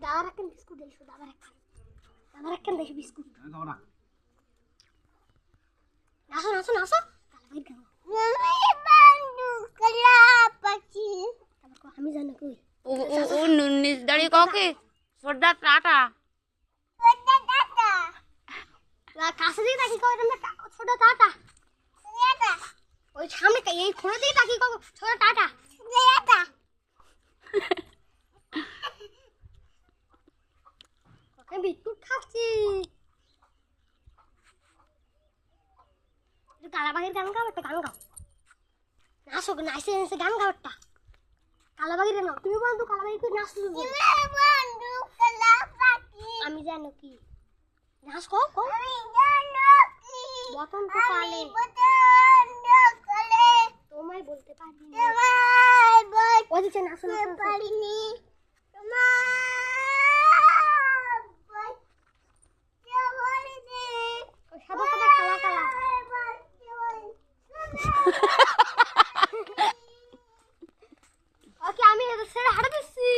দাদা রাখেন বিস্কুট দিয়েছো দাদা রাখেন দেখি বিস্কুট আসো আসো আসো আমি জানি কই ও নিজ দাঁড়িয়ে কাউকে সর্দার টাটা কাছে দিয়ে তাকি কও তোমরা ছোট টাটা ওই সামনে এই খুঁড়ে দিয়ে তাকি কও ছোট টাটা আমি বিস্কুট খাচ্ছি কালাবাগির গান গাও একটা গান গাও নাচো নাচে নাচে গান গাও একটা কালাবাগির নাও তুমি বন্ধু কালাবাগি করে নাচতে আমি জানো কি নাচ কও কও বসন্ত কালে তোমায় বলতে পারিনি ওই দিকে নাচো নাচো পারিনি সাদা সাদা কালা কালা ওকে আমি ছেড়ে হাঁটা দিচ্ছি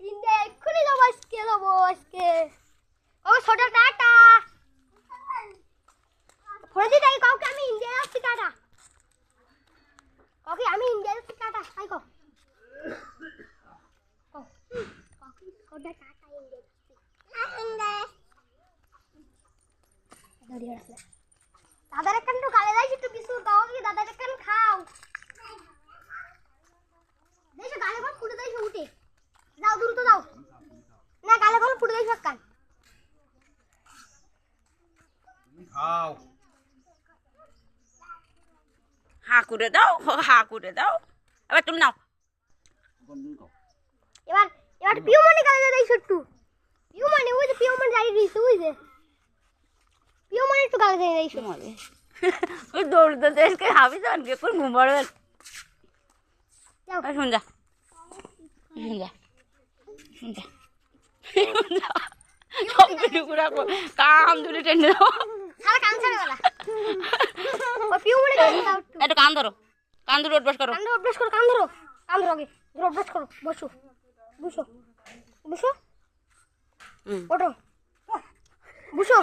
ইন্ডিয়া এক্ষুনি যাবো আজকে ও ছোট টাটা ফোনে দিয়ে তাই কাউকে আমি ইন্ডিয়া যাচ্ছি টাটা কাউকে আমি ইন্ডিয়া যাচ্ছি টাটা তাই কও ওটা টাটা ইন্ডিয়া যাচ্ছি দাদার একখান তো গালে যাইছি একটু বিস্কুট দাও কি দাদার একখান খাও দেখো গালে কোন ফুটে যাইছে উঠে যাও দ্রুত যাও না গালে কোন ফুটে যাইছে একখান খাও হা করে দাও এবার তুমি নাও এবার পিউ মনে গালে যাইছে একটু পিউ মনে ওই যে পিউ মনে যাই দিছে ওই যে পিউ মনে একটু গালে যাই দিছে মনে ওই দৌড়তে দেশকে হাবি যান কে কোন ঘুমাড়বে যাও শুন যা সব ভিডিও করে কাম ধরে টেনে দাও সারা কান ছাড়ে वाला ওই পিউ মনে গালে দাও একটু কান ধরো অভ্যাস করো কান ধরো আগে অভ্যাস করো বসো ওঠো বসো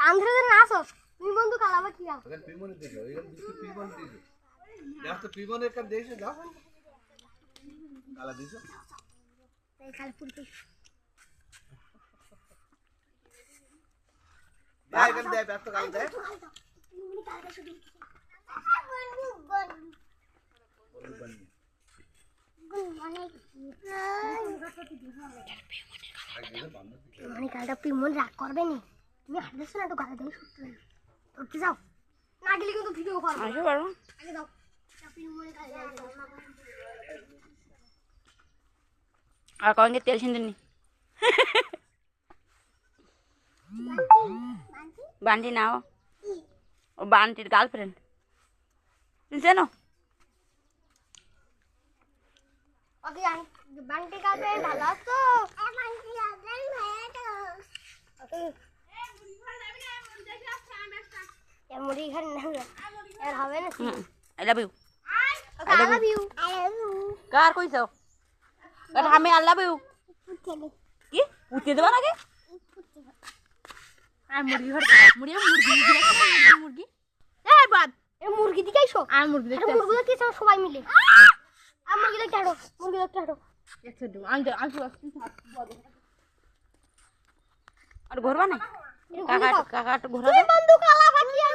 কান ধরে নাচো তুমি বন্ধু কালাবা কি যাও পিমনে দিছো এখানে বিস্কুট পিমনে দিছো জাস্ট পিমনে একটা দিছো দাও কালা দিছো এই খালি পুরতে ভাই এখানে দে ব্যস্ত কাল দে তুমি কালটা শুধু মানে কালটা পিমন রাগ করবে নি তুমি হাঁটতেছো না তো গালে দিয়ে ধরতে যাও না গেলে কিন্তু ভিডিও করবো আসো পারো আগে দাও পিমনে গালে আর কখন তেল সিন্দুর বান্টি নাও ও বান্টির গার্লফ্রেন্ড জানো ওকে বান্টি কাছে ভালো আছো বান্টি গার্লফ্রেন্ড ভালো তো ওকে মুড়ি ঘর না আর হবে না I love you I love you কার কইছো কার আমি আই লাভ ইউ কি পুতে দেবা নাকি আর মুরগি এই বাদ এ মুরগি দিকে আইছো আর মুরগি দেখতে মুরগি দেখতে সবাই মিলে আর মুরগি দেখতে হাঁটো আর ঘুরবা না কাকা ঘুরা বন্ধু কালা বাকি আর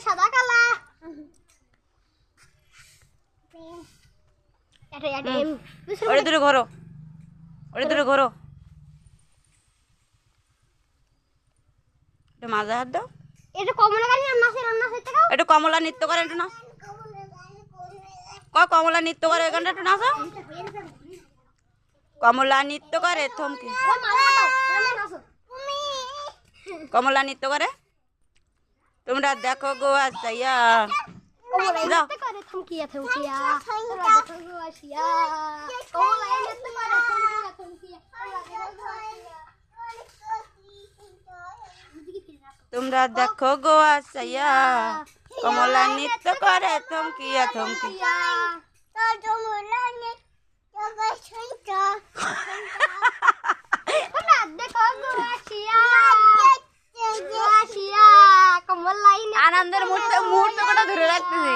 সাদা কালা করে ওরে দূরে ঘোরো, ওরে দূরে ঘোরো। একটু মাঝে হাত দাও, এটা কমলা গাড়ি রান্না হইতে গাও। একটু কমলা নৃত্য করে একটু না, কমলা নৃত্য করে এখানটা একটু নাচো। কমলা নৃত্য করে থমকে, ও মালা দাও তুমি নাচো। কমলা নৃত্য করে। তোমরা দেখো গো আসিয়া, কমলা যাও। নৃত্য করে থমকিয়া তোমরা দেখো গো আসিয়া। কমলা নৃত্য করে থমকিয়া তোমরা দেখো গো আসিয়া, কমলা নৃত্য করে থমকিয়া থমকিয়া। আনন্দের মুহূর্ত মুহূর্তটা ধরে রাখতেছি।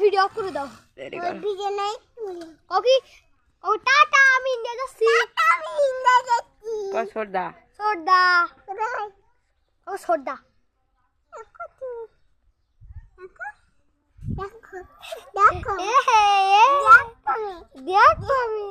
ভিডিও করে দাও। Very good. ওকে ও টাটা আমি ইন্ডিয়া যাচ্ছি। সর্দা সোডা ও সোডা দেখো দেখো আমি